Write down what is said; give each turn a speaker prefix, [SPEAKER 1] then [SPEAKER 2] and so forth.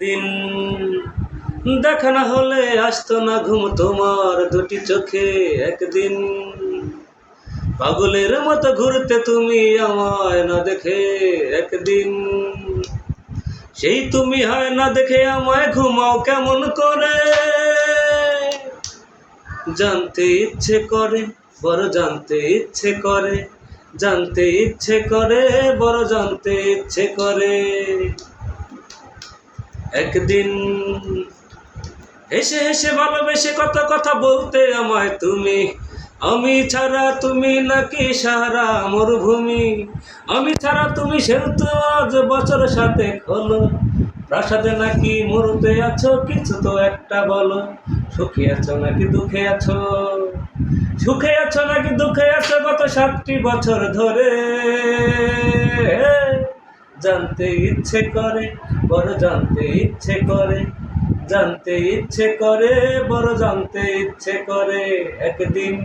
[SPEAKER 1] দিন দেখা না হলে আসতো না ঘুম তোমার দুটি চোখে একদিন। পাগলের মতো ঘুরতে তুমি আমায় না দেখে একদিন। সেই তুমি হয় না দেখে আমায় ঘুমাও কেমন করে। জানতে ইচ্ছে করে বড় জানতে ইচ্ছে করে, জানতে ইচ্ছে করে বড় জানতে ইচ্ছে করে। একদিন হেসে হেসে ভালোবেসে কত কথা বলতে আমায় তুমি। আমি ছাড়া তুমি নাকি সারা মরুভূমি। আমি ছাড়া তুমি সেতু আজ বছর সাথে হলো। প্রাসাদে নাকি মরুতে আছো কিছু তো একটা বলো। সুখে আছো নাকি দুঃখে আছো, সুখে আছো নাকি দুঃখে আছো গত 7টি বছর ধরে। জানতে ইচ্ছে করে বড় জানতে ইচ্ছে করে, জানতে ইচ্ছে করে বড় জানতে ইচ্ছে করে একদিন।